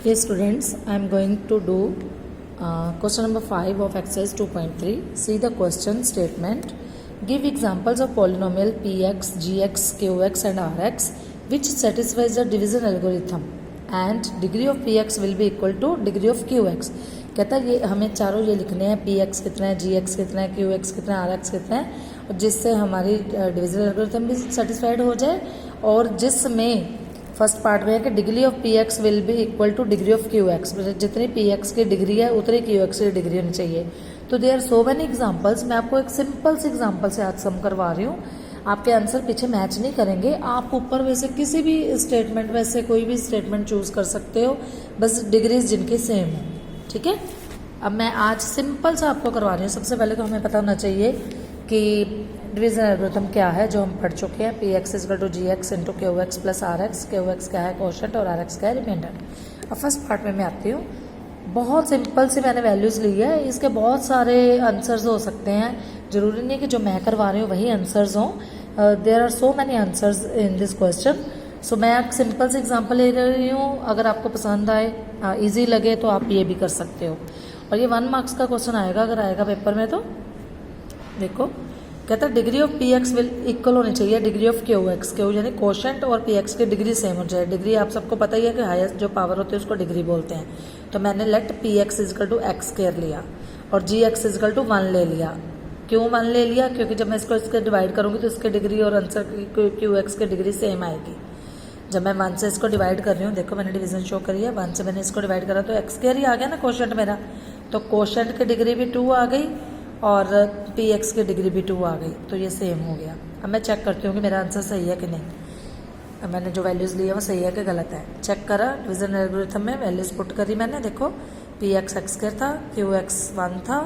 Hey students, I am going to do question number 5 of exercise 2.3. See the question statement. Give examples of polynomial px, gx, qx and rx which satisfies the division algorithm and degree of px will be equal to degree of qx. कहता है ये हमें चारों ये लिखने हैं px कितना है, gx कितना है, qx कितना है, rx कितना है और जिससे हमारी डिविजन एल्गोरिथम भी सेटिस्फाइड हो जाए और जिसमें फर्स्ट पार्ट में है कि degree of P X will be equal to degree of Q X, जितनी पी एक्स की डिग्री है उतनी क्यू एक्स की डिग्री होनी चाहिए. तो they are so many examples. मैं आपको एक सिंपल से एग्जाम्पल से आज सम करवा रही हूँ. आपके आंसर पीछे मैच नहीं करेंगे. आप ऊपर वैसे किसी भी स्टेटमेंट में से कोई भी स्टेटमेंट चूज कर सकते हो, बस डिग्रीज जिनकी सेम हो. ठीक है. अब मैं आज सिंपल से आपको करवा रही हूँ. सबसे पहले तो हमें पता होना चाहिए कि डिवीजन एल्गोरिथम क्या है जो हम पढ़ चुके हैं. P X is equal to G X into Q X plus R X. Q X क्या है क्वोशंट और आर एक्स क्या है रिमाइंडर. अब फर्स्ट पार्ट में मैं आती हूँ. बहुत सिंपल सी मैंने वैल्यूज़ ली है. इसके बहुत सारे आंसर्स हो सकते हैं. ज़रूरी नहीं है कि जो मैं करवा रही हूँ वही आंसर्स हों. There are so many answers in this question. So मैं एक सिंपल से एग्जाम्पल ले रही हूँ. अगर आपको पसंद आए, ईजी लगे तो आप ये भी कर सकते हो. और ये 1 मार्क्स का क्वेश्चन आएगा अगर आएगा पेपर में. तो देखो कहता है degree of P X will equal होनी चाहिए degree of Q x. Q यानी क्वोशंट और पी एक्स की डिग्री सेम हो जाए. डिग्री आप सबको पता ही है कि हाईएस्ट जो पावर होती है उसको डिग्री बोलते हैं. तो मैंने let P X is equal to X square लिया और जी एक्स इजकल टू 1 ले लिया. क्यों 1 ले लिया? क्योंकि जब मैं इसको इसके डिवाइड करूंगी तो इसकी डिग्री और आंसर क्यू एक्स की डिग्री सेम आएगी. जब मैं 1 से इसको डिवाइड कर रही हूँ, देखो मैंने डिवीजन शो करी है. 1 से मैंने इसको डिवाइड करा तो एक्स स्क्वायर ही आ गया ना क्वोशंट मेरा. तो क्वोशंट की डिग्री भी 2 आ गई और पी एक्स की डिग्री भी 2 आ गई. तो ये सेम हो गया. अब मैं चेक करती हूँ कि मेरा आंसर सही है कि नहीं. अब मैंने जो वैल्यूज़ ली है वो सही है कि गलत है. चेक करा डिवीजन एल्गोरिथम में वैल्यूज़ पुट करी मैंने. देखो पी एक्स एक्स स्क्वायर था, क्यू एक्स 1 था,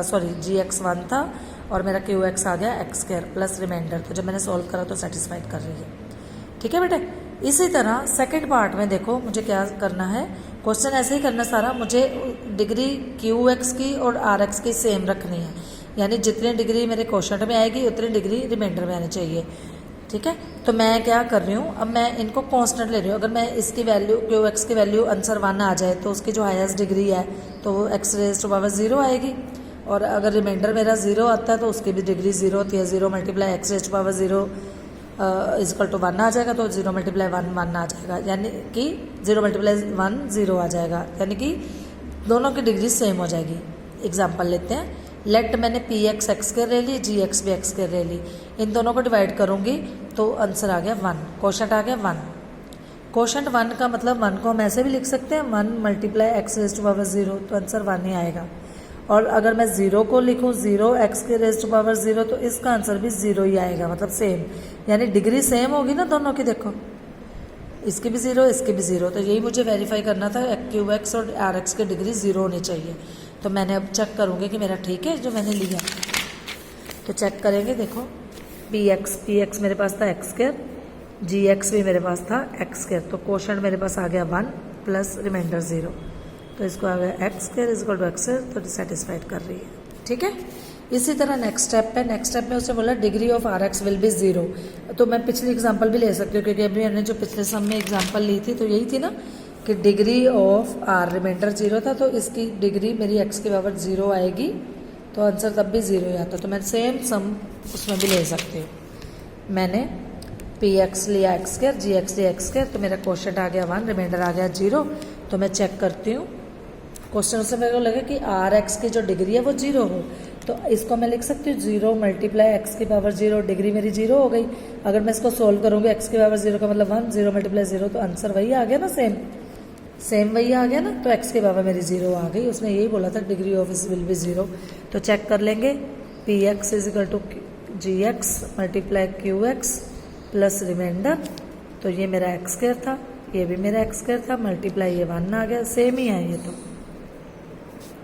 सॉरी जी एक्स 1 था और मेरा क्यू एक्स आ गया एक्स स्क्वायर प्लस रिमाइंडर. तो जब मैंने सॉल्व करा तो सेटिस्फाइड कर रही है. ठीक है बेटे. इसी तरह सेकंड पार्ट में देखो मुझे क्या करना है. क्वेश्चन ऐसे ही करना सारा. मुझे डिग्री क्यू एक्स की और आर एक्स की सेम रखनी है. यानी जितनी डिग्री मेरे क्वोशंट में आएगी उतनी डिग्री रिमाइंडर में आनी चाहिए. ठीक है. तो मैं क्या कर रही हूँ, अब मैं इनको कांस्टेंट ले रही हूँ. अगर मैं इसकी वैल्यू क्यू एक्स की वैल्यू आंसर 1 आ जाए तो उसकी जो हाईएस्ट डिग्री है तो वो एक्स रेज टू पावर 0 आएगी. और अगर रिमाइंडर मेरा 0 आता है तो उसकी भी डिग्री 0 होती है. 0 multiply X raise to power 0 is equal to 1 आ जाएगा. तो 0 मल्टीप्लाई 1 आ जाएगा. यानी कि 0 मल्टीप्लाई 1 0 आ जाएगा. यानी कि दोनों की डिग्री सेम हो जाएगी. एग्जाम्पल लेते हैं. लेट मैंने पी एक्स एक्स स्क्वायर ले ली, जी एक्स भी एक्स स्क्वायर ले ली. इन दोनों को डिवाइड करूंगी तो आंसर आ गया 1. क्वोशंट आ गया 1. क्वोशंट 1 का मतलब 1 को हम ऐसे भी लिख सकते हैं 1 multiply X raise to power 0 तो आंसर 1 ही आएगा. और अगर मैं 0 को लिखूं 0 एक्स के रेज टू पावर 0 तो इसका आंसर भी 0 ही आएगा. मतलब सेम. यानी डिग्री सेम होगी ना दोनों की. देखो इसकी भी 0 इसकी भी 0. तो यही मुझे वेरीफाई करना था. क्यू एक्स और आर एक्स की डिग्री 0 होनी चाहिए. तो मैंने अब चेक करूँगी कि मेरा ठीक है जो मैंने लिया. तो चेक करेंगे. देखो पी एक्स मेरे पास था एक्स स्क्वायर, जी एक्स भी मेरे पास था एक्स स्क्वायर. तो क्वोशंट मेरे पास आ गया 1 प्लस रिमाइंडर 0. तो इसको आ गया X square is equal to X square. तो सेटिस्फाइड कर रही है. ठीक है. इसी तरह नेक्स्ट स्टेप पे. नेक्स्ट स्टेप में उसने बोला degree of R X will be 0. तो मैं पिछली एग्जांपल भी ले सकती हूँ क्योंकि अभी मैंने जो पिछले सम में एग्जांपल ली थी तो यही थी ना कि डिग्री ऑफ आर रिमाइंडर 0 था तो इसकी डिग्री मेरी एक्स की पावर 0 आएगी. तो आंसर तब भी 0 ही आता. तो मैं सेम सम उसमें भी ले सकती हूँ. मैंने पी एक्स लिया एक्स स्क्वायर, जी एक्स लिया एक्स स्क्वायर. तो मेरा क्वोशंट आ गया 1, रिमाइंडर आ गया 0. तो मैं चेक करती हूँ. क्वेश्चन से मेरे को लगे कि आर एक्स की जो डिग्री है वो 0 हो. तो इसको मैं लिख सकती हूँ 0 मल्टीप्लाई एक्स की पावर 0. डिग्री मेरी 0 हो गई. अगर मैं इसको सोल्व करूँगी एक्स की पावर 0 का मतलब 1, 0 मल्टीप्लाई 0 तो आंसर वही आ गया ना. सेम वही आ गया ना. तो एक्स की पावर मेरी 0 आ गई. उसने यही बोला था degree of is will be 0. तो चेक कर लेंगे. P X is equal to G X multiply Q X plus reminder. तो ये मेरा एक्स स्क्वायर था, ये भी मेरा एक्स स्क्वायर था. मल्टीप्लाई ये 1 आ गया. सेम ही है ये.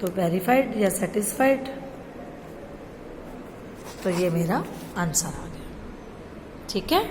तो वेरीफाइड या सेटिस्फाइड. तो ये मेरा आंसर आ गया. ठीक है.